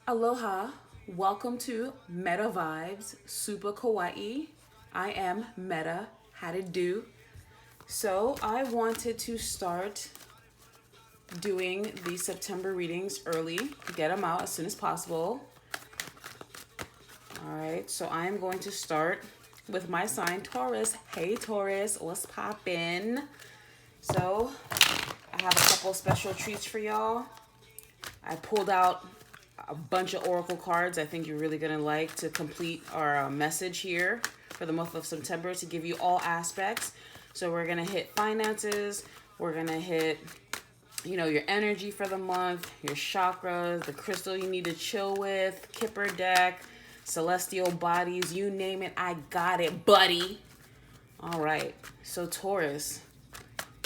Aloha, welcome to Meta Vibes Super Kawaii. I am Meta, how to do. So I wanted to start doing the September readings early, get them out as soon as possible. All right, so I am going to start with my sign Taurus. Hey Taurus, what's poppin'? So I have a couple special treats for y'all. I pulled out a bunch of oracle cards I think you're really gonna like to complete our message here for the month of September to give you all aspects. So we're gonna hit finances, we're gonna hit your energy for the month, your chakras, the crystal you need to chill with, Kipper deck, celestial bodies, you name it, I got it, buddy. All right, so Taurus,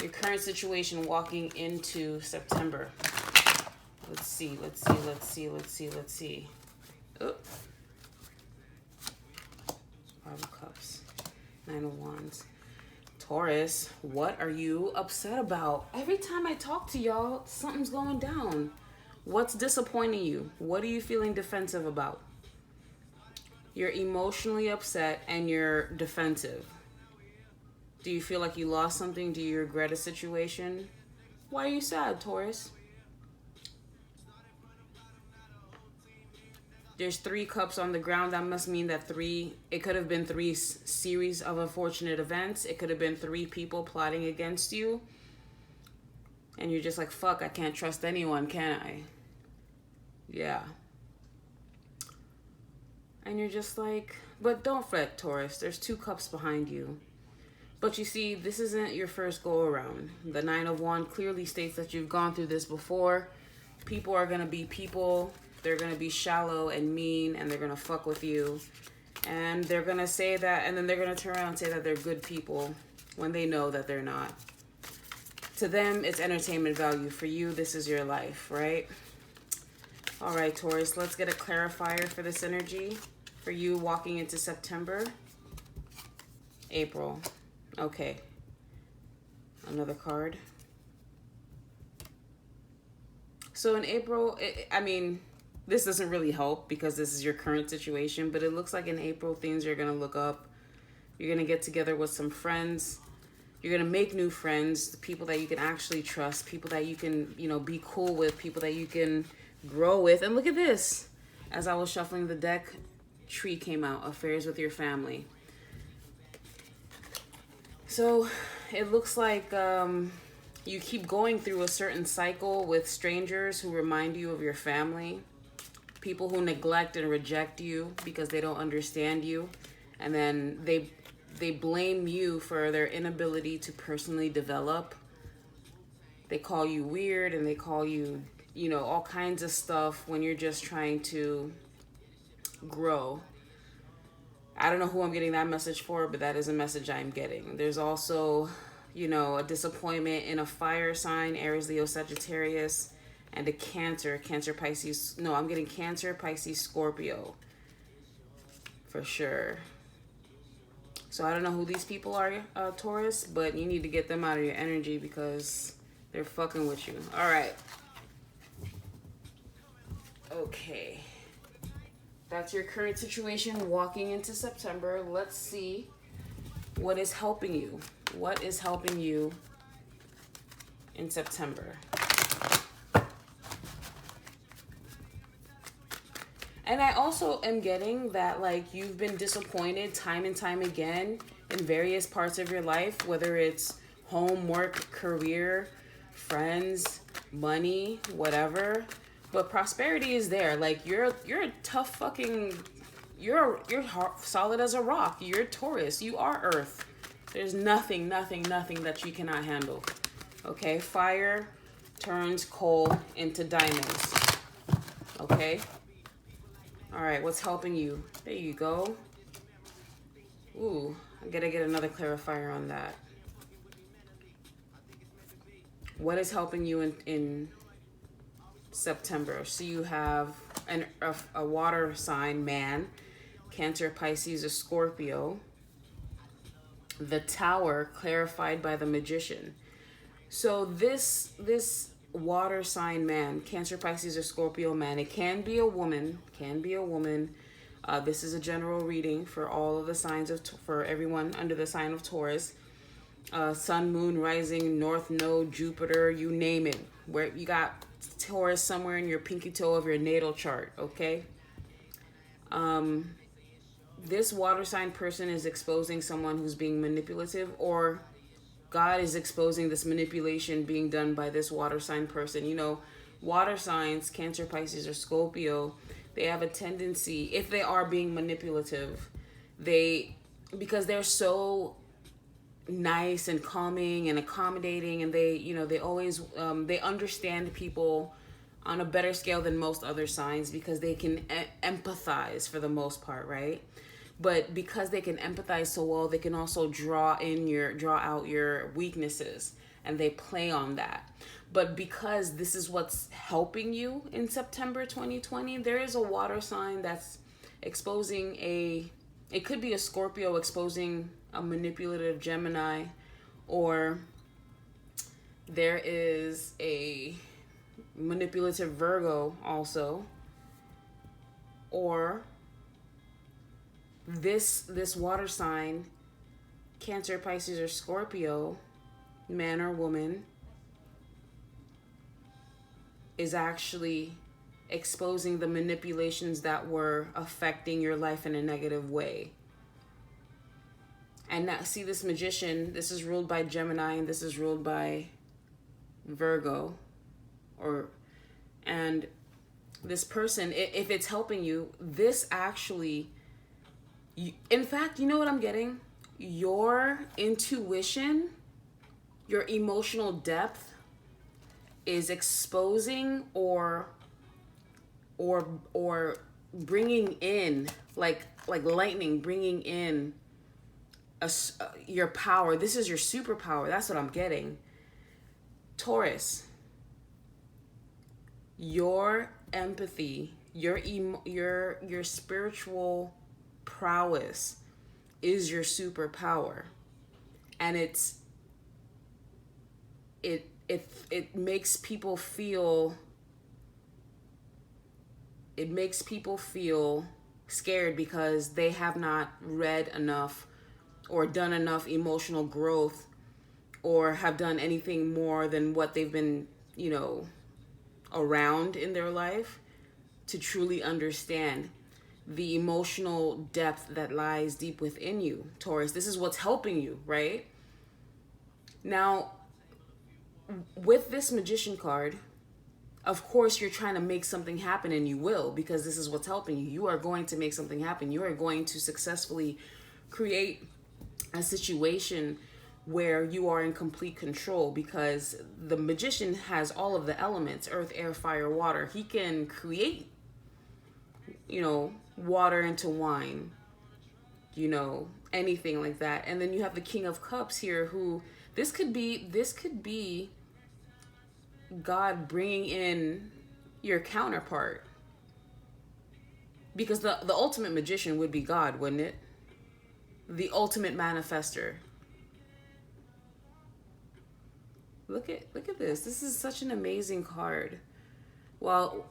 your current situation walking into September. Let's see. Oh. Five of Cups, Nine of Wands. Taurus, what are you upset about? Every time I talk to y'all, something's going down. What's disappointing you? What are you feeling defensive about? You're emotionally upset and you're defensive. Do you feel like you lost something? Do you regret a situation? Why are you sad, Taurus? There's 3 cups on the ground. That must mean that it could have been 3 series of unfortunate events. It could have been 3 people plotting against you. And you're just like, fuck, I can't trust anyone, can I? Yeah. And you're just like, but don't fret, Taurus. There's 2 cups behind you. But you see, this isn't your first go around. The Nine of Wands clearly states that you've gone through this before. People are going to be people. They're going to be shallow and mean, and they're going to fuck with you. And they're going to say that, and then they're going to turn around and say that they're good people when they know that they're not. To them, it's entertainment value. For you, this is your life, right? All right, Taurus, let's get a clarifier for this energy. For you walking into September. April. Okay. Another card. So in April, this doesn't really help because this is your current situation, but it looks like in April things are going to look up. You're going to get together with some friends. You're going to make new friends, people that you can actually trust, people that you can, be cool with, people that you can grow with. And look at this. As I was shuffling the deck, tree came out, affairs with your family. So it looks like you keep going through a certain cycle with strangers who remind you of your family. People who neglect and reject you because they don't understand you. And then they blame you for their inability to personally develop. They call you weird and they call you, all kinds of stuff when you're just trying to grow. I don't know who I'm getting that message for, but that is a message I'm getting. There's also, a disappointment in a fire sign, Aries, Leo, Sagittarius, and a Cancer, Pisces. No, I'm getting Cancer, Pisces, Scorpio. For sure. So I don't know who these people are, Taurus, but you need to get them out of your energy because they're fucking with you. All right. Okay. That's your current situation walking into September. Let's see what is helping you. What is helping you in September? And I also am getting that, you've been disappointed time and time again in various parts of your life, whether it's home, work, career, friends, money, whatever. But prosperity is there. You're a tough fucking, you're solid as a rock. You're Taurus. You are Earth. There's nothing that you cannot handle. Okay? Fire turns coal into diamonds. Okay? All right, what's helping you? There you go. Ooh, I gotta get another clarifier on that. What is helping you in September? So you have a water sign, man, Cancer, Pisces, or Scorpio. The Tower, clarified by the Magician. So this water sign man, Cancer, Pisces, or Scorpio man. It can be a woman, this is a general reading for all of the signs for everyone under the sign of Taurus. Sun, moon, rising, north node, Jupiter, you name it. Where you got Taurus somewhere in your pinky toe of your natal chart, okay? This water sign person is exposing someone who's being manipulative, or God is exposing this manipulation being done by this water sign person. You know, water signs, Cancer, Pisces, or Scorpio, they have a tendency, if they are being manipulative, because they're so nice and calming and accommodating, and they always, they understand people on a better scale than most other signs, because they can empathize for the most part, right? But because they can empathize so well, they can also draw out your weaknesses, and they play on that. But because this is what's helping you in September 2020, there is a water sign that's exposing it could be a Scorpio exposing a manipulative Gemini, or there is a manipulative Virgo also, or this water sign, Cancer, Pisces, or Scorpio, man or woman, is actually exposing the manipulations that were affecting your life in a negative way. And now, see, this magician, this is ruled by Gemini, and this is ruled by Virgo, and this person, if it's helping you, this actually, in fact, you know what I'm getting? Your intuition, your emotional depth is exposing or bringing in, like lightning, bringing in your power. This is your superpower. That's what I'm getting. Taurus, your empathy, your spiritual prowess is your superpower, and it makes people feel scared because they have not read enough or done enough emotional growth, or have done anything more than what they've been, around in their life, to truly understand the emotional depth that lies deep within you, Taurus. This is what's helping you, right? Now, with this magician card, of course, you're trying to make something happen, and you will, because this is what's helping you. You are going to make something happen. You are going to successfully create a situation where you are in complete control, because the magician has all of the elements: earth, air, fire, water. He can create, water into wine, anything like that. And then you have the King of Cups here, who this could be God bringing in your counterpart, because the ultimate magician would be God, wouldn't it? The ultimate manifester. Look at this. This is such an amazing card. Well,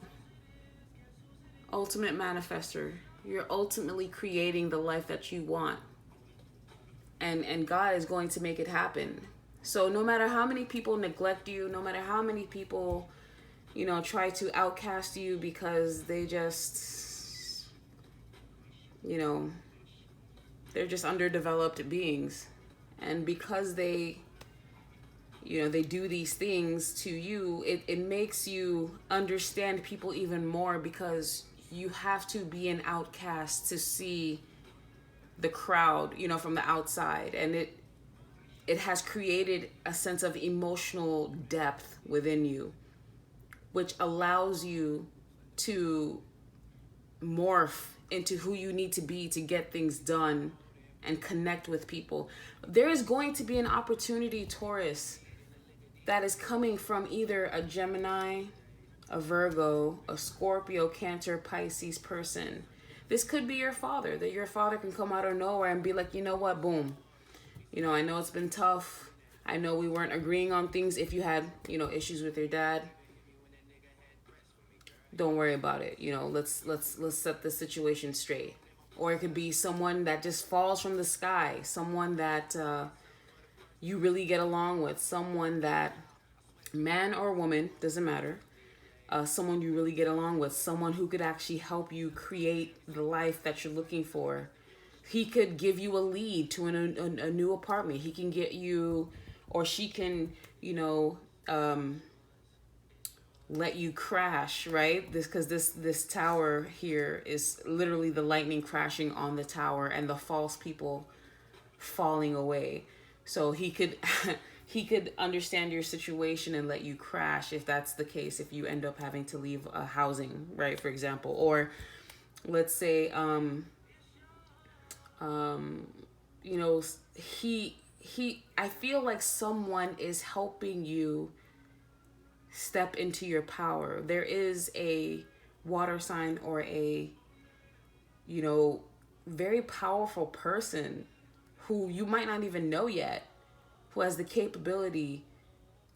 ultimate manifester. You're ultimately creating the life that you want. And God is going to make it happen. So no matter how many people neglect you, no matter how many people, try to outcast you because they just, they're just underdeveloped beings. And because they do these things to you, it makes you understand people even more, because you have to be an outcast to see the crowd, from the outside. And it has created a sense of emotional depth within you, which allows you to morph into who you need to be to get things done and connect with people. There is going to be an opportunity, Taurus, that is coming from either a Gemini, a Virgo, a Scorpio, Cancer, Pisces person. This could be your father, that your father can come out of nowhere and be like, you know what, boom. I know it's been tough. I know we weren't agreeing on things. If you had, issues with your dad, don't worry about it. You know, let's set the situation straight. Or it could be someone that just falls from the sky, someone that you really get along with, someone that, man or woman, doesn't matter, someone you really get along with, someone who could actually help you create the life that you're looking for. He could give you a lead to a new apartment. He can get you, or she can, you know, let you crash, right? Because this tower here is literally the lightning crashing on the tower and the false people falling away. So he could he could understand your situation and let you crash if that's the case, if you end up having to leave a housing, right, for example. Or let's say you know, he I feel like someone is helping you step into your power. There is a water sign or a, you know, very powerful person who you might not even know yet, who has the capability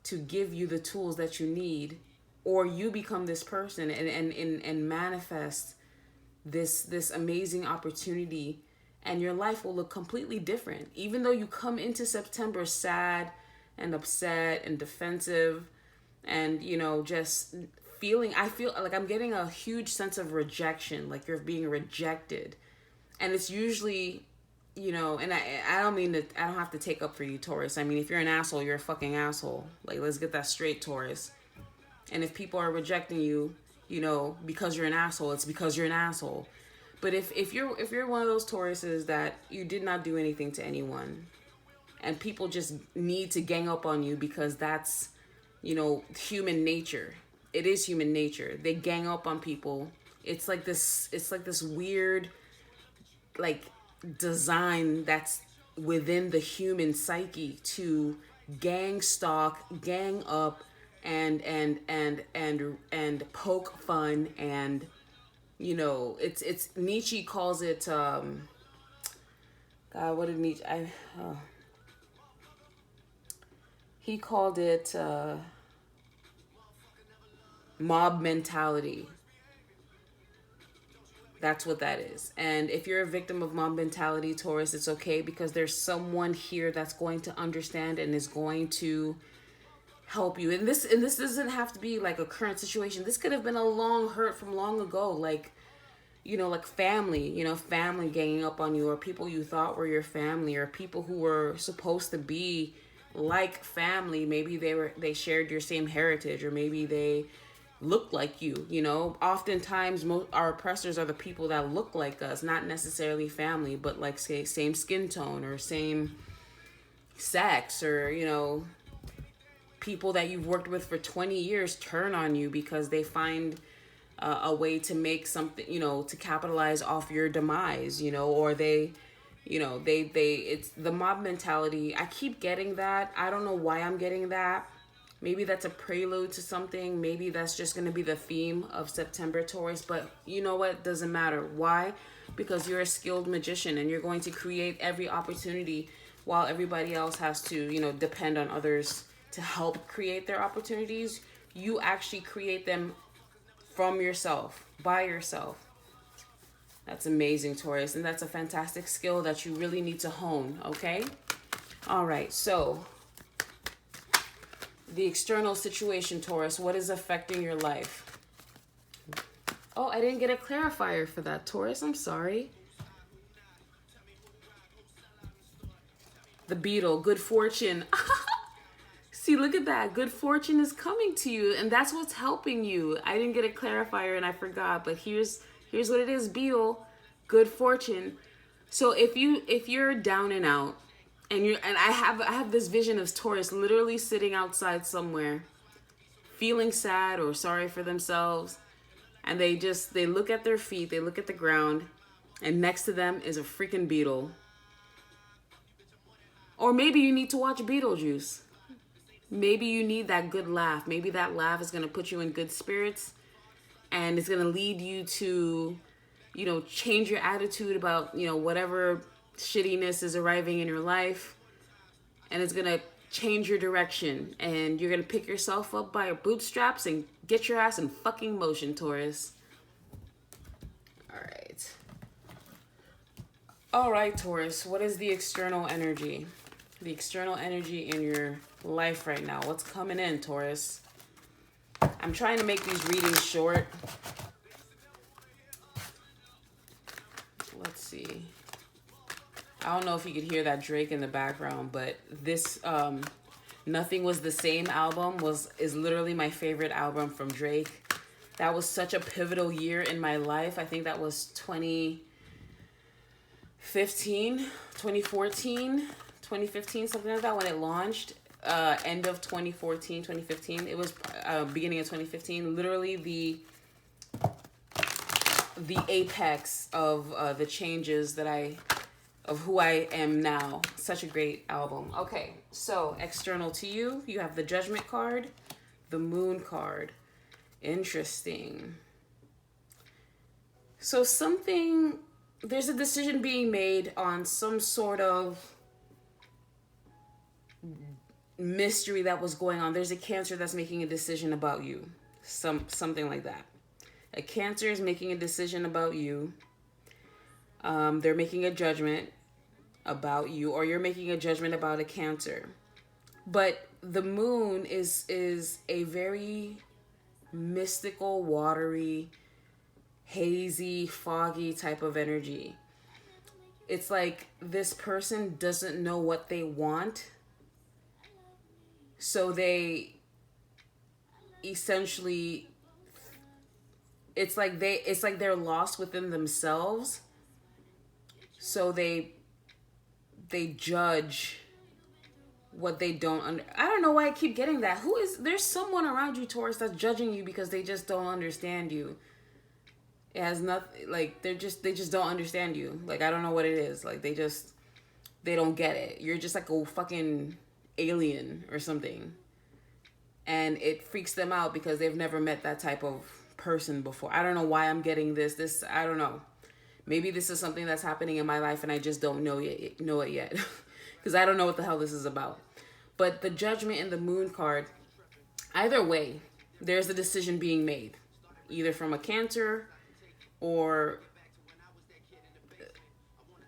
to give you the tools that you need, or you become this person and manifest this amazing opportunity, and your life will look completely different. Even though you come into September sad and upset and defensive and, you know, just feeling, I feel like I'm getting a huge sense of rejection, like you're being rejected. And it's usually, you know, and I don't mean that, I don't have to take up for you, Taurus. I mean, if you're an asshole, you're a fucking asshole. Like, let's get that straight, Taurus. And if people are rejecting you, you know, because you're an asshole, it's because you're an asshole. But if you're one of those Tauruses that you did not do anything to anyone, and people just need to gang up on you because that's, you know, human nature. It is human nature. They gang up on people. It's like this weird, like, design that's within the human psyche to gang stalk, gang up, and poke fun, and, you know, it's Nietzsche calls it God, what did Nietzsche, he called it mob mentality. That's what that is. And if you're a victim of mob mentality, Taurus, it's okay, because there's someone here that's going to understand and is going to help you. And this doesn't have to be like a current situation. This could have been a long hurt from long ago, like, you know, like family, you know, family ganging up on you, or people you thought were your family, or people who were supposed to be like family. Maybe they shared your same heritage, or maybe they look like you. You know, oftentimes our oppressors are the people that look like us, not necessarily family, but like, say, same skin tone or same sex, or, you know, people that you've worked with for 20 years turn on you because they find a way to make something, you know, to capitalize off your demise, you know, or they, you know, it's the mob mentality. I keep getting that. I don't know why I'm getting that. Maybe that's a prelude to something. Maybe that's just going to be the theme of September, Taurus. But you know what? Doesn't matter. Why? Because you're a skilled magician and you're going to create every opportunity, while everybody else has to, you know, depend on others to help create their opportunities. You actually create them from yourself, by yourself. That's amazing, Taurus. And that's a fantastic skill that you really need to hone, okay? All right, so the external situation, Taurus, what is affecting your life? Oh, I didn't get a clarifier for that, Taurus. I'm sorry. The beetle, good fortune. See, look at that. Good fortune is coming to you, and that's what's helping you. I didn't get a clarifier and I forgot, but here's what it is, beetle, good fortune. So if you're down and out, and I have this vision of Taurus literally sitting outside somewhere, feeling sad or sorry for themselves, and they look at their feet, they look at the ground, and next to them is a freaking beetle. Or maybe you need to watch Beetlejuice. Maybe you need that good laugh. Maybe that laugh is going to put you in good spirits, and it's going to lead you to, you know, change your attitude about, you know, whatever shittiness is arriving in your life. And it's going to change your direction, and you're gonna pick yourself up by your bootstraps and get your ass in fucking motion, Taurus. All right, Taurus, what is the external energy? The external energy in your life right now. What's coming in, Taurus? I'm trying to make these readings short. Let's see. I don't know if you could hear that Drake in the background, but this Nothing Was the Same album is literally my favorite album from Drake. That was such a pivotal year in my life. I think that was 2014, something like that, when it launched. End of 2014, 2015. It was beginning of 2015. Literally the apex of the changes of who I am now. Such a great album. Okay, so external to you, you have the Judgment card, the Moon card. Interesting. So there's a decision being made on some sort of mystery that was going on. There's a Cancer that's making a decision about you. Something like that. A Cancer is making a decision about you. They're making a judgment about you, or you're making a judgment about a Cancer. But the Moon is a very mystical, watery, hazy, foggy type of energy. It's like this person doesn't know what they want, so they essentially, it's like they're lost within themselves, so they judge what they don't I don't know why I keep getting that. There's someone around you, Taurus, that's judging you because they just don't understand you. It has nothing, like, they just don't understand you. Like, I don't know what it is. Like, they don't get it. You're just like a fucking alien or something. And it freaks them out because they've never met that type of person before. I don't know why I'm getting this. I don't know. Maybe this is something that's happening in my life and I just don't know it yet. Because I don't know what the hell this is about. But the Judgment and the Moon card, either way, there's a decision being made. Either from a Cancer or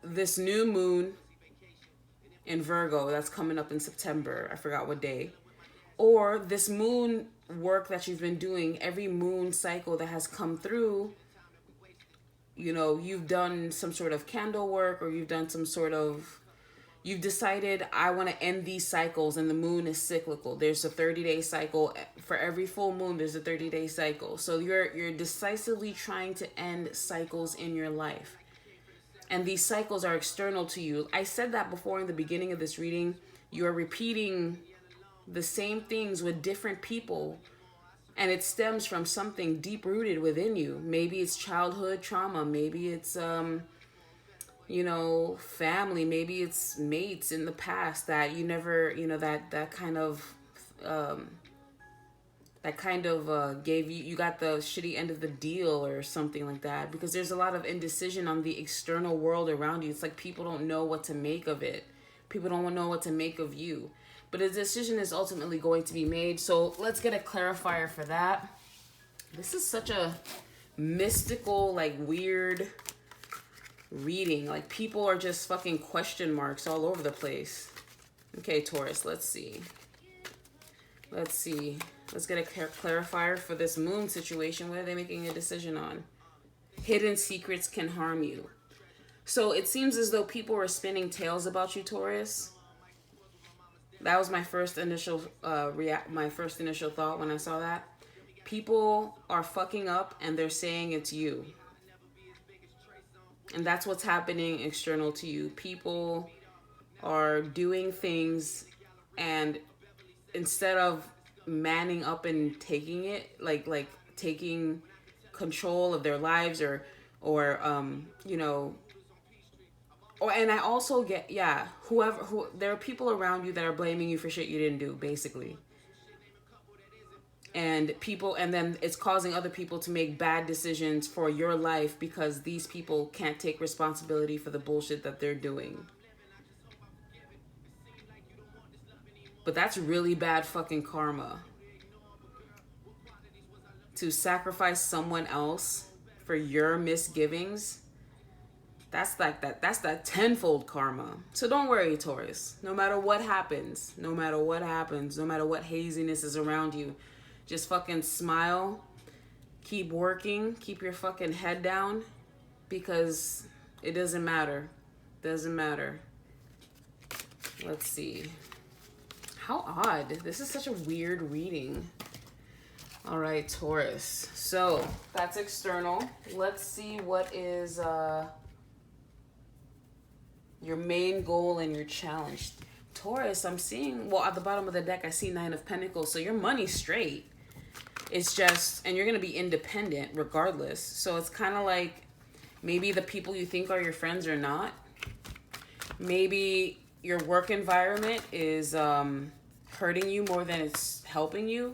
this new moon in Virgo that's coming up in September. I forgot what day. Or this moon work that you've been doing, every moon cycle that has come through, you know, you've done some sort of candle work, or you've done some sort of, you've decided, I want to end these cycles, and the moon is cyclical. There's a 30-day cycle. For every full moon, there's a 30-day cycle. So you're decisively trying to end cycles in your life. And these cycles are external to you. I said that before in the beginning of this reading. You are repeating the same things with different people, and it stems from something deep-rooted within you. Maybe it's childhood trauma. Maybe it's family, maybe it's mates in the past that you never, that kind of gave you got the shitty end of the deal or something like that. Because there's a lot of indecision on the external world around you. It's like people don't know what to make of it. People don't know what to make of you. But a decision is ultimately going to be made. So let's get a clarifier for that. This is such a mystical, like, weird reading. Like, people are just fucking question marks all over the place. Okay, Taurus, let's see. Let's get a clarifier for this moon situation. What are they making a decision on? Hidden secrets can harm you. So it seems as though people are spinning tales about you, Taurus. That was my first initial thought when I saw that. People are fucking up and they're saying it's you. And that's what's happening external to you. People are doing things, and instead of manning up and taking it, like taking control of their lives, or and I also get, there are people around you that are blaming you for shit you didn't do, basically. And then it's causing other people to make bad decisions for your life because these people can't take responsibility for the bullshit that they're doing. But that's really bad fucking karma. To sacrifice someone else for your misgivings, that's that tenfold karma. So don't worry, Taurus. No matter what happens, no matter what haziness is around you, just fucking smile, keep working, keep your fucking head down, because it doesn't matter. Doesn't matter. Let's see. How odd. This is such a weird reading. All right, Taurus. So that's external. Let's see what is your main goal and your challenge. Taurus, I'm seeing, well, at the bottom of the deck, I see Nine of Pentacles. So your money's straight. It's just, and you're going to be independent regardless. So it's kind of like maybe the people you think are your friends are not. Maybe your work environment is hurting you more than it's helping you.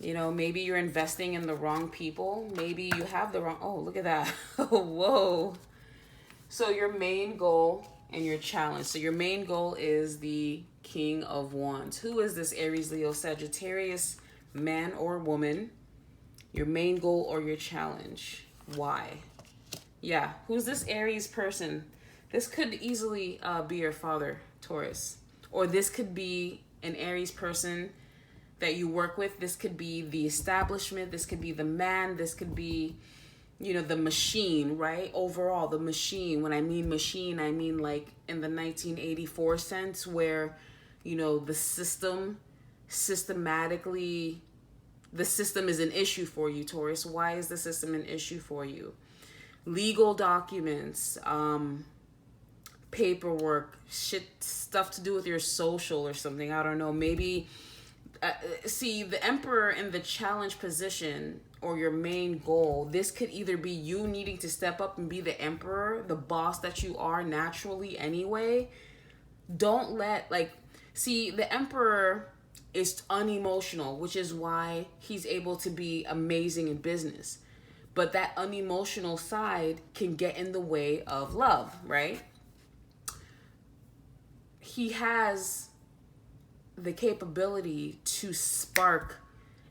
You know, maybe you're investing in the wrong people. Maybe you have the wrong... Oh, look at that. Whoa. So your main goal and your challenge. So your main goal is the King of Wands. Who is this Aries, Leo, Sagittarius, man or woman? Your main goal or your challenge. Why? Yeah. Who's this Aries person? This could easily be your father, Taurus. Or this could be an Aries person that you work with. This could be the establishment. This could be the man. This could be, you know, the machine, right? Overall, the machine. When I mean machine, I mean like in the 1984 sense where, you know, the system is an issue for you, Taurus. Why is the system an issue for you? Legal documents, paperwork, stuff to do with your social or something. I don't know. Maybe... see, the Emperor in the challenge position or your main goal, this could either be you needing to step up and be the Emperor, the boss that you are naturally anyway. Don't let, see, the Emperor is unemotional, which is why he's able to be amazing in business. But that unemotional side can get in the way of love, right? He has the capability to spark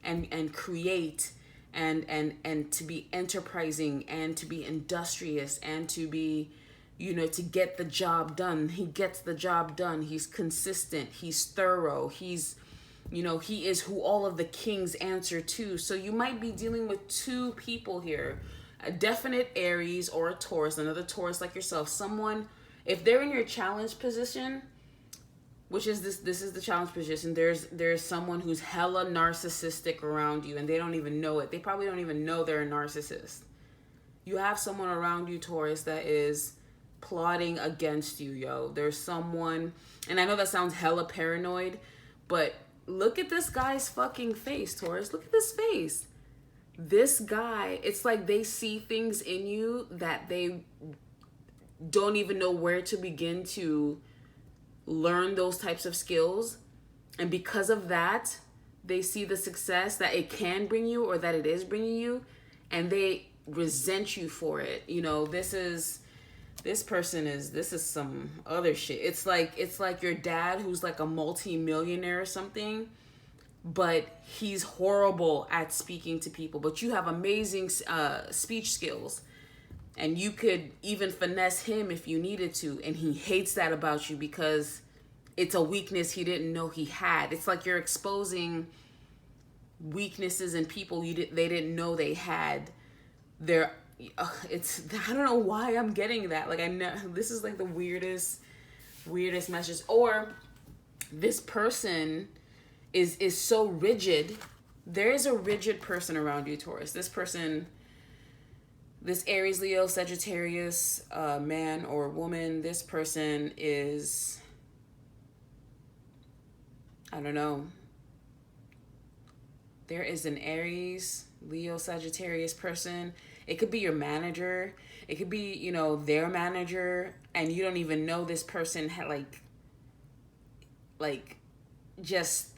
and create and to be enterprising and to be industrious and to be, you know, to get the job done. He gets the job done. He's consistent. He's thorough. He's, you know, he is who all of the kings answer to. So you might be dealing with two people here, a definite Aries or a Taurus, another Taurus like yourself. Someone, if they're in your challenge position, which is this is the challenge position, there's someone who's hella narcissistic around you and they don't even know it. They probably don't even know they're a narcissist. You have someone around you, Taurus, that is plotting against you, yo. There's someone, and I know that sounds hella paranoid, but look at this guy's fucking face, Taurus. Look at this face. This guy, it's like they see things in you that they don't even know where to begin to learn those types of skills, and because of that they see the success that it can bring you or that it is bringing you, and they resent you for it. You know, this is some other shit. It's like your dad who's like a multi-millionaire or something, but he's horrible at speaking to people, but you have amazing speech skills. And you could even finesse him if you needed to. And he hates that about you because it's a weakness he didn't know he had. It's like you're exposing weaknesses in people they didn't know they had. I don't know why I'm getting that. Like, I know this is like the weirdest message. Or this person is so rigid. There is a rigid person around you, Taurus. This person... This Aries, Leo, Sagittarius, man or woman, this person is, I don't know. There is an Aries, Leo, Sagittarius person. It could be your manager. It could be, you know, their manager, and you don't even know this person had just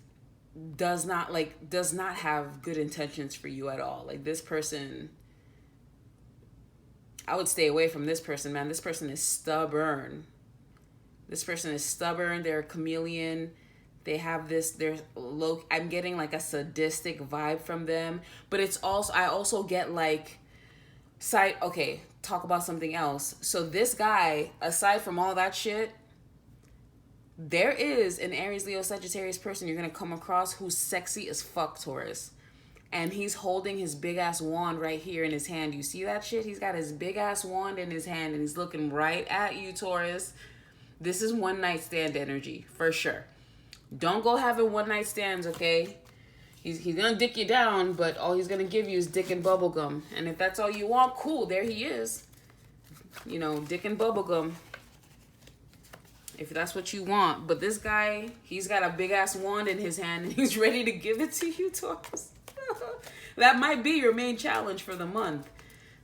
does not have good intentions for you at all. Like, this person... I would stay away from this person, man. This person is stubborn. They're a chameleon. They have this, they're low, I'm getting like a sadistic vibe from them. But it's also, I also get like, okay, talk about something else. So this guy, aside from all that shit, there is an Aries, Leo, Sagittarius person you're going to come across who's sexy as fuck, Taurus. And he's holding his big ass wand right here in his hand. You see that shit? He's got his big ass wand in his hand and he's looking right at you, Taurus. This is one night stand energy, for sure. Don't go having one night stands, okay? He's gonna dick you down, but all he's gonna give you is dick and bubblegum. And if that's all you want, cool, there he is. You know, dick and bubblegum. If that's what you want. But this guy, he's got a big ass wand in his hand and he's ready to give it to you, Taurus. That might be your main challenge for the month.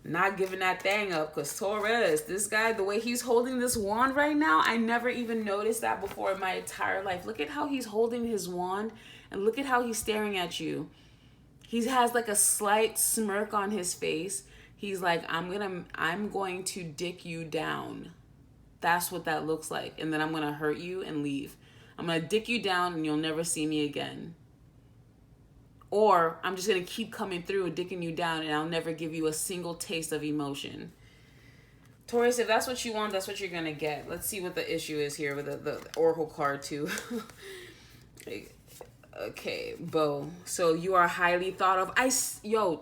Not giving that thing up, because Taurus, this guy, the way he's holding this wand right now, I never even noticed that before in my entire life. Look at how he's holding his wand and look at how he's staring at you. He has like a slight smirk on his face. He's like, I'm going to dick you down. That's what that looks like. And then I'm going to hurt you and leave. I'm going to dick you down and you'll never see me again. Or I'm just going to keep coming through and dicking you down and I'll never give you a single taste of emotion. Taurus, if that's what you want, that's what you're going to get. Let's see what the issue is here with the Oracle card too. Okay, Bo. So you are highly thought of.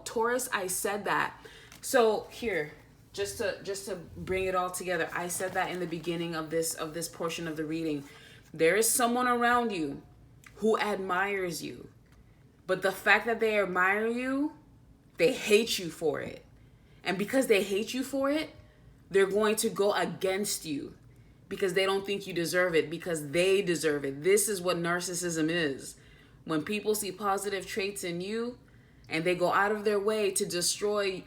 Taurus, I said that. So here, just to bring it all together, I said that in the beginning of this portion of the reading. There is someone around you who admires you. But the fact that they admire you, they hate you for it. And because they hate you for it, they're going to go against you because they don't think you deserve it, because they deserve it. This is what narcissism is. When people see positive traits in you and they go out of their way to destroy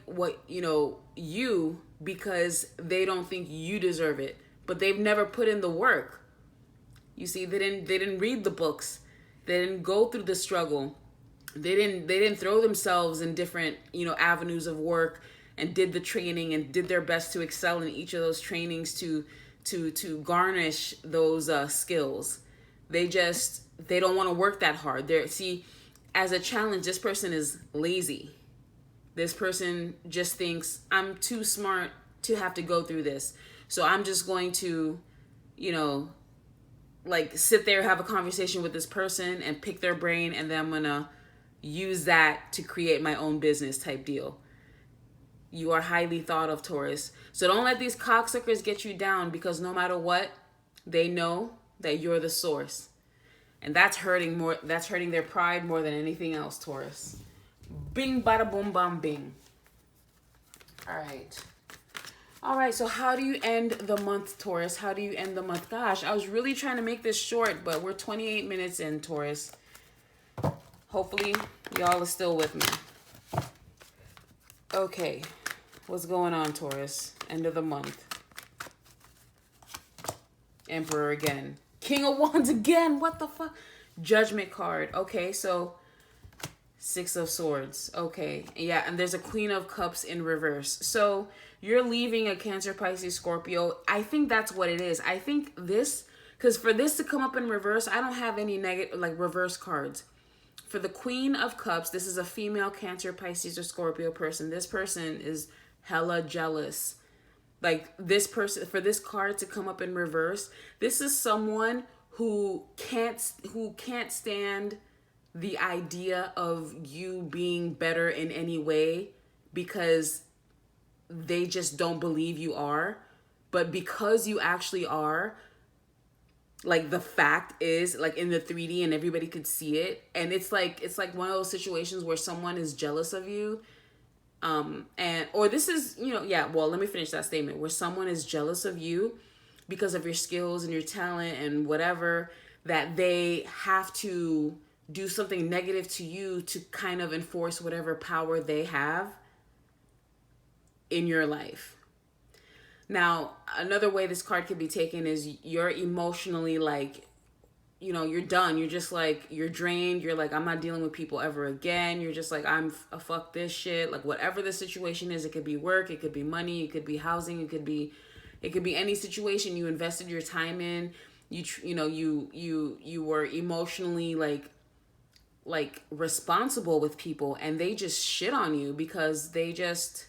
you because they don't think you deserve it. But they've never put in the work. You see, they didn't read the books. They didn't go through the struggle. They didn't throw themselves in different, avenues of work and did the training and did their best to excel in each of those trainings to garnish those skills. They don't want to work that hard. As a challenge, this person is lazy. This person just thinks, I'm too smart to have to go through this. So I'm just going to, sit there, have a conversation with this person and pick their brain, and then I'm going to use that to create my own business type deal. You are highly thought of, Taurus. So don't let these cocksuckers get you down, because no matter what, they know that you're the source. And that's hurting their pride more than anything else, Taurus. Bing, bada, boom, bam, bing. All right, so how do you end the month, Taurus? How do you end the month? Gosh, I was really trying to make this short, but we're 28 minutes in, Taurus. Hopefully, y'all are still with me. Okay, what's going on, Taurus? End of the month. Emperor again. King of Wands again. What the fuck? Judgment card. Okay, so Six of Swords. Okay, yeah, and there's a Queen of Cups in reverse. So you're leaving a Cancer, Pisces, Scorpio. I think that's what it is. I think this, because for this to come up in reverse, I don't have any negative, reverse cards. For the Queen of Cups, this is a female Cancer, Pisces, or Scorpio person. This person is hella jealous. This person, for this card to come up in reverse, this is someone who can't stand the idea of you being better in any way, because they just don't believe you are. But because you actually are, the fact is, in the 3D and everybody could see it. And it's like one of those situations where someone is jealous of you. Or this is, let me finish that statement. Where someone is jealous of you because of your skills and your talent and whatever, that they have to do something negative to you to kind of enforce whatever power they have in your life. Now, another way this card could be taken is you're emotionally you're done. You're just you're drained. You're I'm not dealing with people ever again. You're just I'm a fuck this shit. Whatever the situation is, it could be work, it could be money, it could be housing, it could be any situation you invested your time in. You were emotionally like responsible with people, and they just shit on you because they just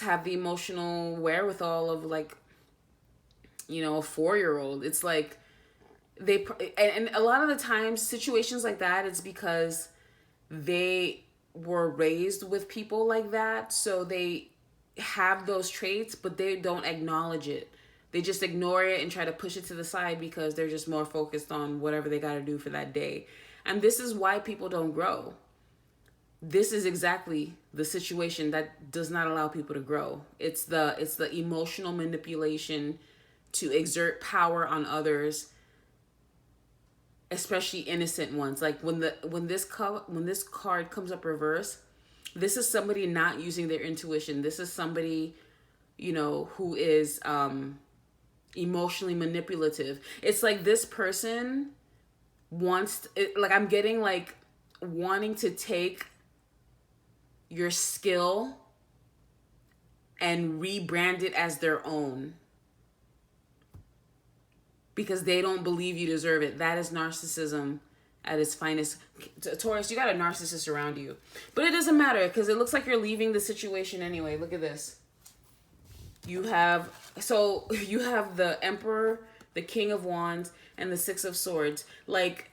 have the emotional wherewithal of like, a 4-year-old. It's like and a lot of the times situations like that, it's because they were raised with people like that, so they have those traits, but they don't acknowledge it. They just ignore it and try to push it to the side because they're just more focused on whatever they got to do for that day. And this is why people don't grow. This is exactly the situation that does not allow people to grow. It's the emotional manipulation to exert power on others, especially innocent ones. Like when this card comes up reverse, this is somebody not using their intuition. This is somebody, who is emotionally manipulative. It's like this person like I'm getting like wanting to take your skill and rebrand it as their own because they don't believe you deserve it. That is narcissism at its finest. Taurus, you got a narcissist around you. But it doesn't matter because it looks like you're leaving the situation anyway. Look at this. You have the Emperor, the King of Wands, and the Six of Swords. Like,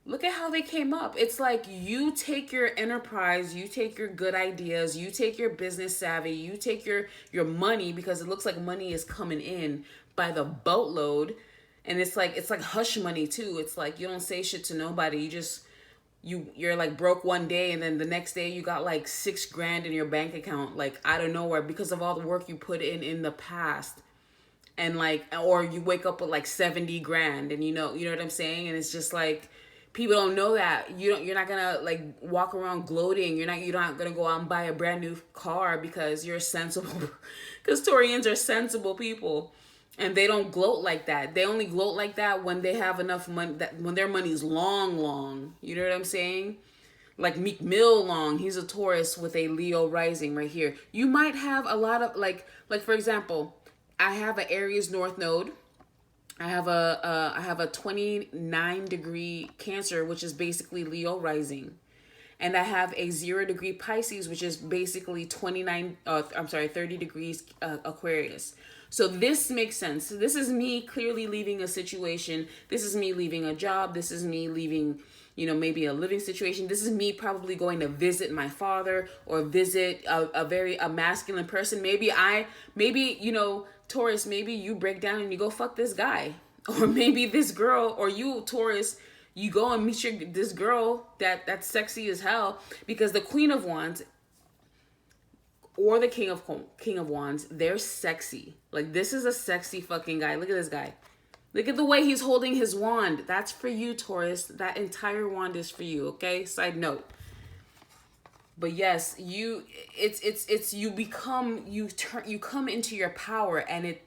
look at how they came up. It's like you take your enterprise, you take your good ideas, you take your business savvy, you take your money, because it looks like money is coming in by the boatload. And it's like hush money too. It's like you don't say shit to nobody. You're like broke one day, and then the next day you got like $6,000 in your bank account, like out of nowhere, because of all the work you put in the past. And like, or you wake up with like 70 grand, and you know what I'm saying? And it's just like, people don't know that. You're not gonna like walk around gloating. You're not gonna go out and buy a brand new car because you're sensible. Because Taurians are sensible people, and they don't gloat like that. They only gloat like that when they have enough money, that when their money's long. You know what I'm saying? Like Meek Mill long. He's a Taurus with a Leo rising right here. You might have a lot of like for example, I have an Aries North Node. I have a 29 degree Cancer, which is basically Leo rising. And I have a 0 degree Pisces, which is basically 30 degrees Aquarius. So this makes sense. This is me clearly leaving a situation. This is me leaving a job. This is me leaving, maybe a living situation. This is me probably going to visit my father or visit a masculine person. Maybe Taurus, maybe you break down and you go fuck this guy. Or maybe this girl, or you, Taurus, you go and meet this girl that's sexy as hell, because the Queen of Wands or the King of Wands, they're sexy. Like, this is a sexy fucking guy. Look at this guy. Look at the way he's holding his wand. That's for you, Taurus. That entire wand is for you, okay? Side note. But yes, you come into your power, and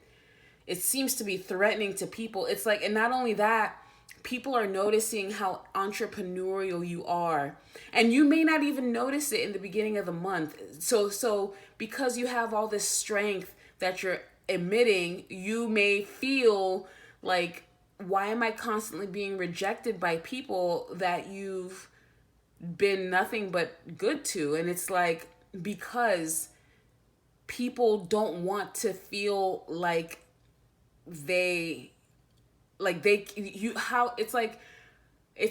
it seems to be threatening to people. It's like, and not only that, people are noticing how entrepreneurial you are, and you may not even notice it in the beginning of the month. So because you have all this strength that you're emitting, you may feel like, why am I constantly being rejected by people that you've been nothing but good to? And it's like, because people don't want to feel like it's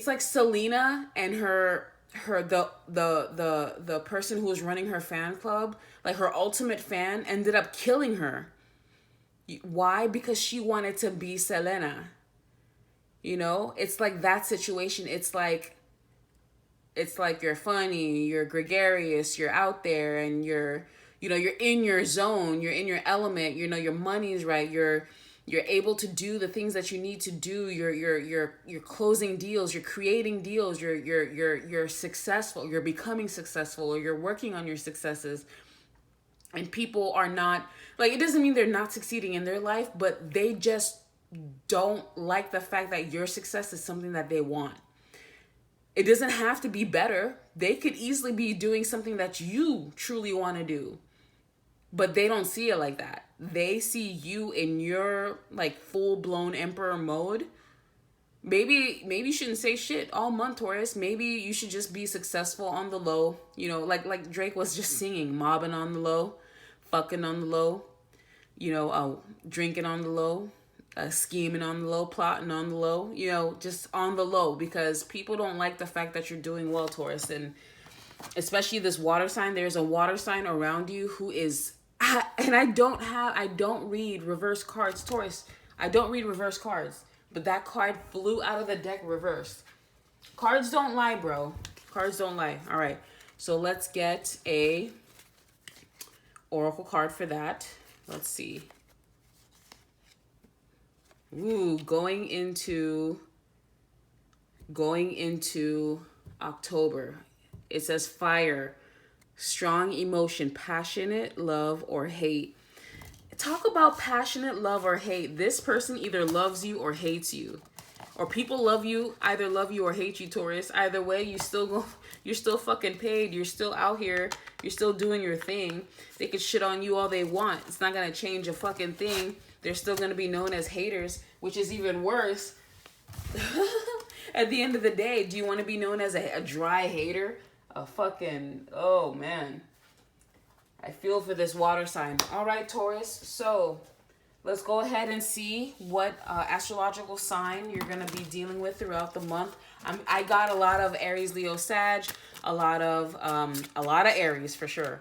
like Selena and the person who was running her fan club, like her ultimate fan, ended up killing her. Why? Because she wanted to be Selena. It's like that situation. It's like you're funny, you're gregarious, you're out there, and you're in your zone, you're in your element, your money's right, you're able to do the things that you need to do. You're closing deals, you're creating deals, you're successful, you're becoming successful, or you're working on your successes. And people are not, like, it doesn't mean they're not succeeding in their life, but they just don't like the fact that your success is something that they want. It doesn't have to be better. They could easily be doing something that you truly want to do. But they don't see it like that. They see you in your like full-blown emperor mode. Maybe you shouldn't say shit all month, Taurus. Maybe you should just be successful on the low. You know, like Drake was just singing, mobbing on the low, fucking on the low, drinking on the low, scheming on the low, plotting on the low, just on the low, because people don't like the fact that you're doing well, Taurus. And especially this water sign, there's a water sign around you who is, and I don't read reverse cards, Taurus. I don't read reverse cards, but that card flew out of the deck reversed. Cards don't lie, bro. Cards don't lie. All right. So let's get a oracle card for that. Let's see. Ooh, going into October. It says fire, strong emotion, passionate love or hate. Talk about passionate love or hate. This person either loves you or hates you. Or people either love you or hate you, Taurus. Either way, you're still fucking paid. You're still out here. You're still doing your thing. They could shit on you all they want. It's not going to change a fucking thing. They're still going to be known as haters, which is even worse. At the end of the day, do you want to be known as a dry hater? A fucking, oh man. I feel for this water sign. All right, Taurus. So let's go ahead and see what astrological sign you're going to be dealing with throughout the month. I got a lot of Aries, Leo, Sag, a lot of Aries for sure.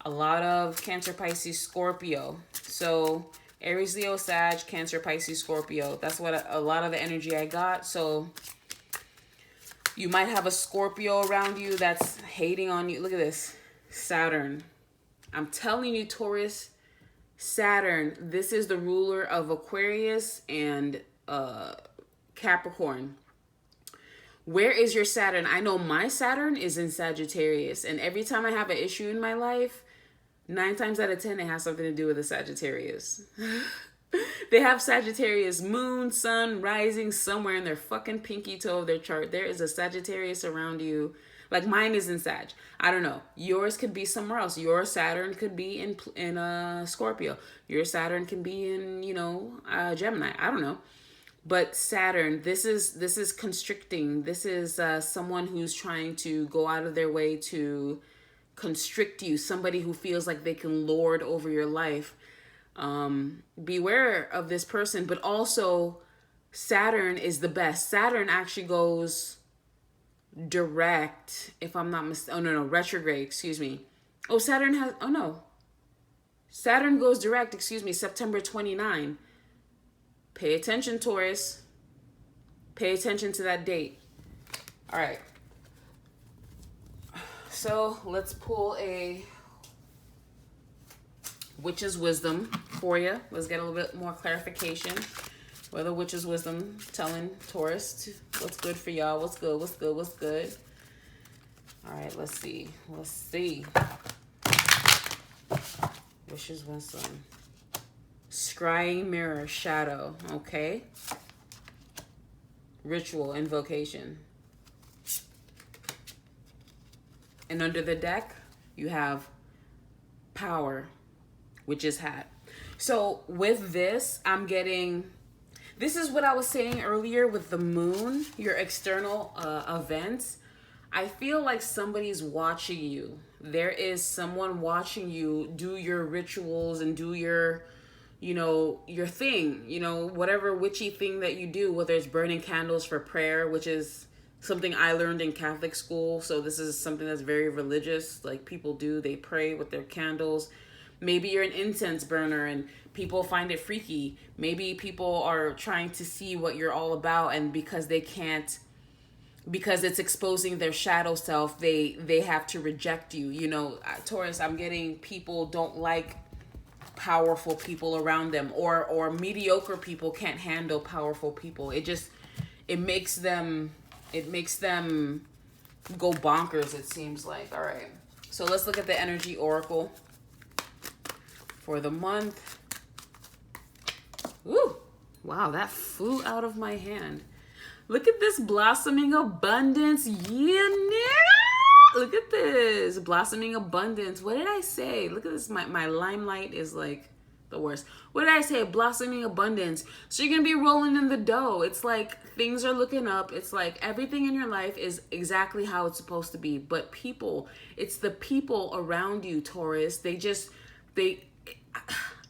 A lot of Cancer, Pisces, Scorpio. So Aries, Leo, Sag, Cancer, Pisces, Scorpio. That's what a lot of the energy I got. So you might have a Scorpio around you that's hating on you. Look at this. Saturn. I'm telling you, Taurus, Saturn, this is the ruler of Aquarius and Capricorn. Where is your Saturn? I know my Saturn is in Sagittarius. And every time I have an issue in my life, 9 times out of 10, it has something to do with the Sagittarius. They have Sagittarius moon, sun, rising somewhere in their fucking pinky toe of their chart. There is a Sagittarius around you. Like mine is in Sag. I don't know. Yours could be somewhere else. Your Saturn could be in Scorpio. Your Saturn can be in, Gemini. I don't know. But Saturn, this is constricting. This is someone who's trying to go out of their way to constrict you. Somebody who feels like they can lord over your life. Beware of this person. But also, Saturn is the best. Saturn actually goes direct, if I'm not mistaken. Oh, no, retrograde, excuse me. Oh, Saturn goes direct, September 29. Pay attention, Taurus. Pay attention to that date. All right. So let's pull a witch's wisdom for you. Let's get a little bit more clarification. Whether witch's wisdom telling Taurus what's good for y'all, what's good. All right, let's see. Witch's wisdom. Scrying mirror, shadow, okay. Ritual, invocation. And under the deck, you have power, witch's hat. So with this, I'm getting... This is what I was saying earlier with the moon, your external events. I feel like somebody's watching you. There is someone watching you do your rituals and do your thing, whatever witchy thing that you do, whether it's burning candles for prayer, which is something I learned in Catholic school. So this is something that's very religious. Like people do, they pray with their candles. Maybe you're an incense burner and people find it freaky. Maybe people are trying to see what you're all about, and because it's exposing their shadow self, they have to reject you. Taurus, I'm getting people don't like powerful people around them, or mediocre people can't handle powerful people. It makes them go bonkers, it seems like. All right. So let's look at the energy oracle for the month. Ooh, wow, that flew out of my hand. Look at this blossoming abundance. Yeah, nigga. Look at this. Blossoming abundance. What did I say? Look at this. My limelight is like the worst. What did I say? Blossoming abundance. So you're going to be rolling in the dough. It's like things are looking up. It's like everything in your life is exactly how it's supposed to be. But people, it's the people around you, Taurus.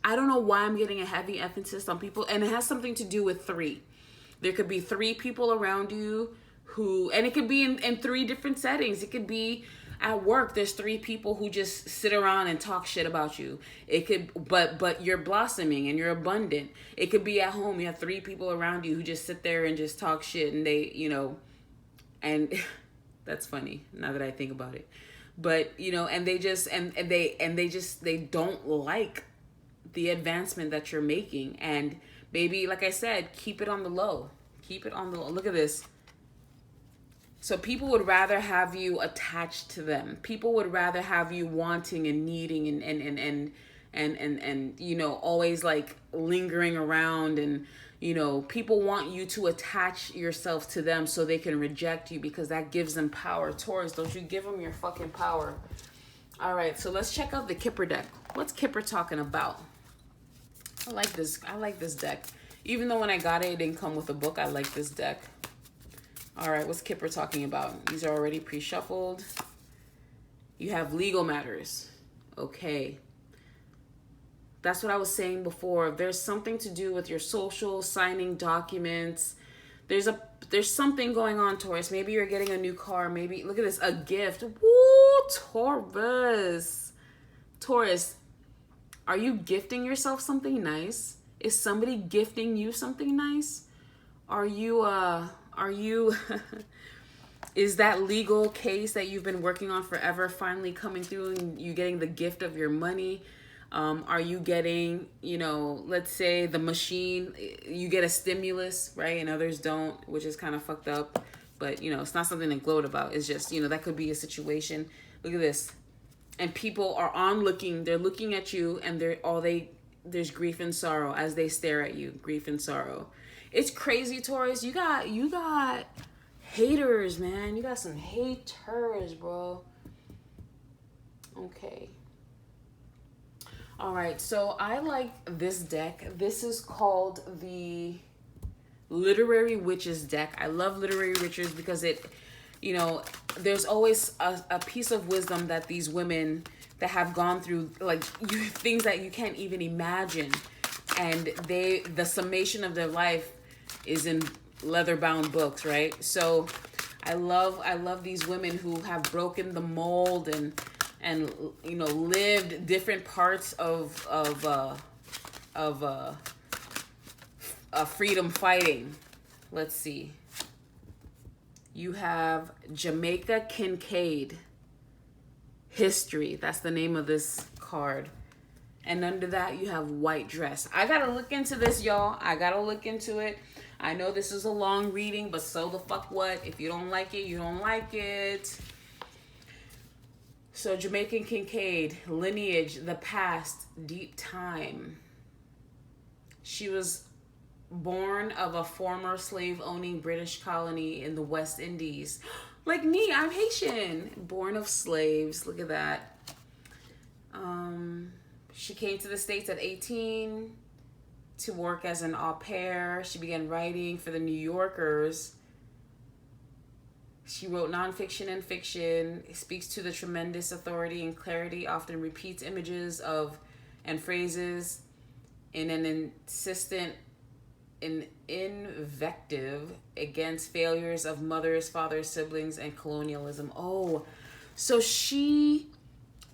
I don't know why I'm getting a heavy emphasis on people. And it has something to do with 3. There could be 3 people around you who, and it could be in 3 different settings. It could be at work. There's 3 people who just sit around and talk shit about you. It could, but you're blossoming and you're abundant. It could be at home. You have 3 people around you who just sit there and just talk shit, and they, and that's funny now that I think about it. But and they just they don't like the advancement that you're making. And baby, like I said, keep it on the low. Keep it on the low. Look at this. So people would rather have you attached to them. People would rather have you wanting and needing and always like lingering around, and people want you to attach yourself to them so they can reject you, because that gives them power. Taurus, don't you give them your fucking power. All right, so let's check out the Kipper deck. What's Kipper talking about? I like this deck. Even though when I got it, it didn't come with a book, I like this deck. All right, what's Kipper talking about? These are already pre-shuffled. You have legal matters. Okay. That's what I was saying before. There's something to do with your social, signing documents. There's something going on, Taurus. Maybe you're getting a new car. Maybe, look at this, a gift. Woo, Taurus. Taurus, are you gifting yourself something nice? Is somebody gifting you something nice? Are you is that legal case that you've been working on forever finally coming through, and you getting the gift of your money? Are you getting, let's say the machine, you get a stimulus, right? And others don't, which is kind of fucked up. But, it's not something to gloat about. It's just, that could be a situation. Look at this. And people are they're looking at you, and there's grief and sorrow as they stare at you. Grief and sorrow. It's crazy, Taurus. You got haters, man. You got some haters, bro. Okay. All right, so I like this deck. This is called the Literary Witches deck. I love Literary Witches because there's always a piece of wisdom that these women that have gone through, like, things that you can't even imagine, and the summation of their life is in leather-bound books, right? So I love these women who have broken the mold and lived different parts of freedom fighting. Let's see. You have Jamaica Kincaid. History. That's the name of this card. And under that, you have White Dress. I gotta look into this, y'all. I gotta look into it. I know this is a long reading, but so the fuck what? If you don't like it, you don't like it. So Jamaican Kincaid, lineage, the past, deep time. She was born of a former slave-owning British colony in the West Indies. Like me, I'm Haitian. Born of slaves. Look at that. She came to the States at 18 to work as an au pair. She began writing for the New Yorkers. She wrote nonfiction and fiction, speaks to the tremendous authority and clarity, often repeats images and phrases in an insistent invective against failures of mothers, fathers, siblings, and colonialism. Oh, so she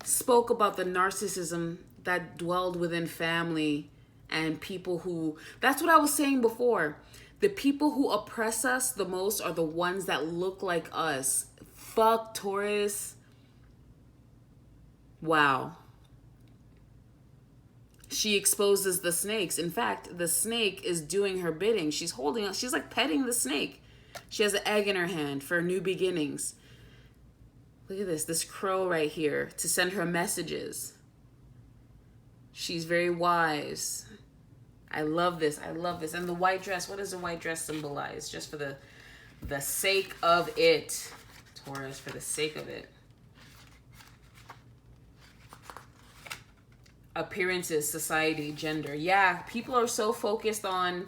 spoke about the narcissism that dwelled within family and people who, that's what I was saying before. The people who oppress us the most are the ones that look like us. Fuck, Taurus. Wow. She exposes the snakes. In fact, the snake is doing her bidding. She's holding on. She's like petting the snake. She has an egg in her hand for new beginnings. Look at this crow right here to send her messages. She's very wise. I love this. I love this. And the white dress, what does the white dress symbolize? Just for the sake of it, Taurus, for the sake of it. appearances, society, gender. Yeah, people are so focused on,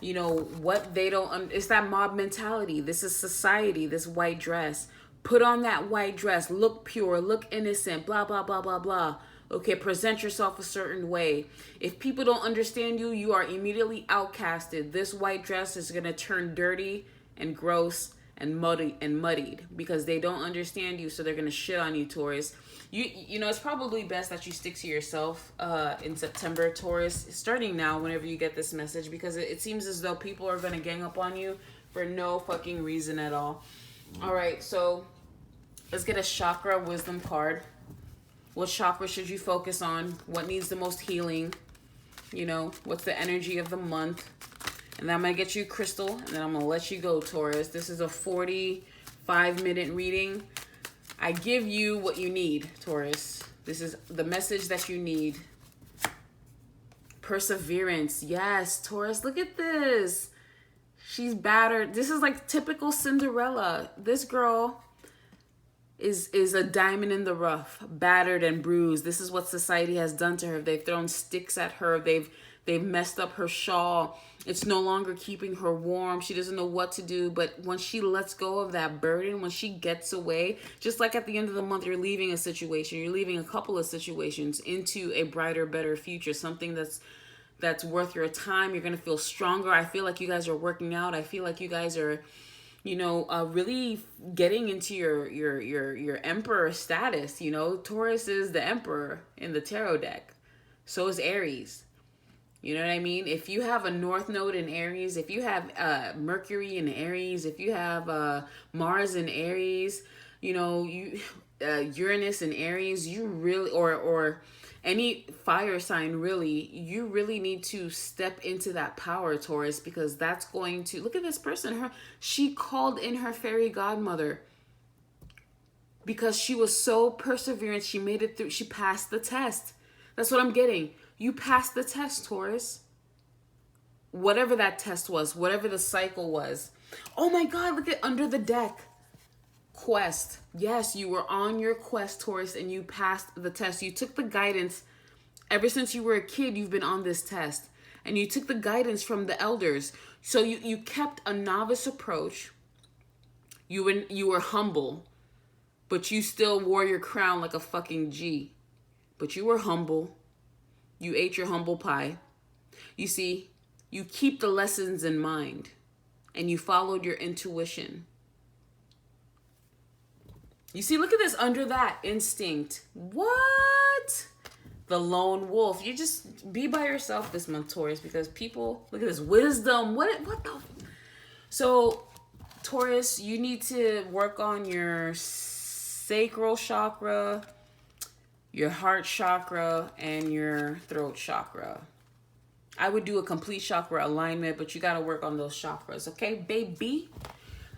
you know, what they don't it's that mob mentality. This is society. This white dress, put on that white dress, look pure, look innocent, blah blah blah blah blah. Okay, present yourself a certain way. If people don't understand you, you are immediately outcasted. This white dress is going to turn dirty and gross and muddied because they don't understand you, so they're going to shit on you, Taurus. You know, it's probably best that you stick to yourself in September, Taurus, starting now whenever you get this message, because it seems as though people are going to gang up on you for no fucking reason at all. All right, so let's get a chakra wisdom card. What chakra should you focus on? What needs the most healing? You know, what's the energy of the month? And then I'm going to get you crystal, and then I'm going to let you go, Taurus. This is a 45-minute reading. I give you what you need, Taurus. This is the message that you need. Perseverance. Yes, Taurus, look at this. She's battered. This is like typical Cinderella. This girl is a diamond in the rough, battered and bruised. This is what society has done to her. They've thrown sticks at her. They've messed up her shawl. It's no longer keeping her warm. She doesn't know what to do. But when she lets go of that burden, when she gets away, just like at the end of the month, you're leaving a situation, you're leaving a couple of situations into a brighter, better future, something that's worth your time. You're going to feel stronger. I feel like you guys are working out. I feel like you guys are, you know, really getting into your emperor status. You know, Taurus is the emperor in the tarot deck. So is Aries. You know what I mean? If you have a North Node in Aries, if you have Mercury in Aries, if you have Mars in Aries, you know, Uranus in Aries, you really, or any fire sign really, you really need to step into that power, Taurus, because that's going to, look at this person, she called in her fairy godmother because she was so perseverant. She made it through. She passed the test. That's what I'm getting. You passed the test, Taurus. Whatever that test was, whatever the cycle was. Oh my God, look at under the deck. Quest. Yes, you were on your quest, Taurus, and you passed the test. You took the guidance. Ever since you were a kid, you've been on this test. And you took the guidance from the elders. So you kept a novice approach. You were humble. But you still wore your crown like a fucking G. But you were humble. You ate your humble pie. You see, you keep the lessons in mind. And you followed your intuition. You see, look at this under that instinct. What? The lone wolf. You just be by yourself this month, Taurus, because people, look at this wisdom. What the? So, Taurus, you need to work on your sacral chakra, your heart chakra, and your throat chakra. I would do a complete chakra alignment, but you got to work on those chakras, okay, baby?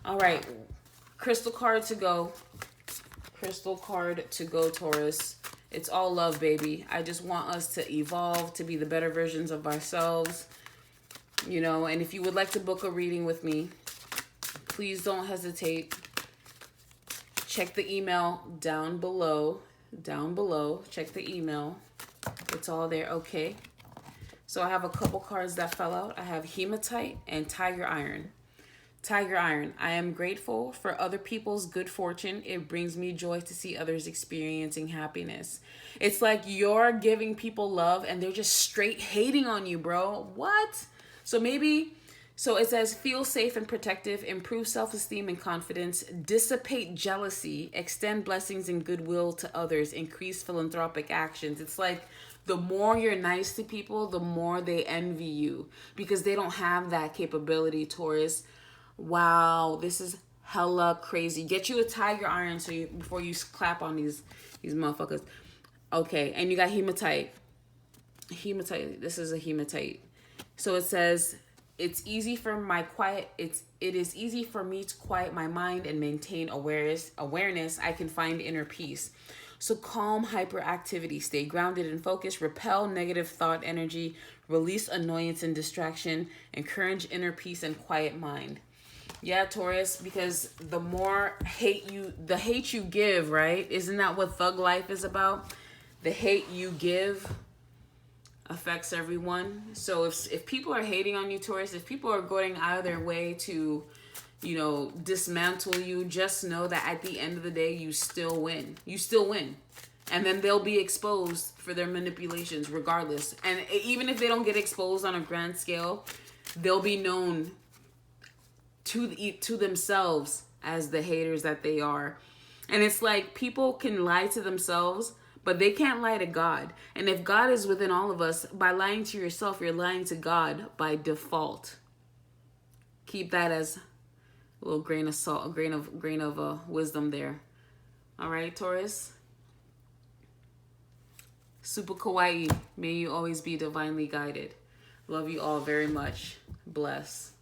All right. Crystal card to go. Crystal card to go, Taurus. It's all love, baby. I just want us to evolve, to be the better versions of ourselves. You know, and if you would like to book a reading with me, please don't hesitate. Check the email down below. Check the email. It's all there, okay? So I have a couple cards that fell out. I have Hematite and Tiger Iron. Tiger Iron. I am grateful for other people's good fortune. It brings me joy to see others experiencing happiness. It's like you're giving people love and they're just straight hating on you, bro. What? So it says feel safe and protective, improve self-esteem and confidence, dissipate jealousy, extend blessings and goodwill to others, increase philanthropic actions. It's like the more you're nice to people, the more they envy you because they don't have that capability, Taurus. Wow, this is hella crazy. Get you a Tiger Iron before you clap on these motherfuckers. Okay, and you got Hematite. Hematite. This is a Hematite. So it says it is easy for me to quiet my mind and maintain awareness. I can find inner peace. So calm hyperactivity, stay grounded and focused, repel negative thought energy, release annoyance and distraction, encourage inner peace and quiet mind. Yeah, Taurus, because the more hate you give, right? Isn't that what thug life is about? The hate you give affects everyone. So if people are hating on you, Taurus, if people are going out of their way to, you know, dismantle you, just know that at the end of the day, you still win. You still win. And then they'll be exposed for their manipulations regardless. And even if they don't get exposed on a grand scale, they'll be known to themselves as the haters that they are. And it's like people can lie to themselves, but they can't lie to God. And if God is within all of us, by lying to yourself, you're lying to God by default. Keep that as a little grain of salt, a grain of wisdom there. All right, Taurus. Super kawaii. May you always be divinely guided. Love you all very much. Bless.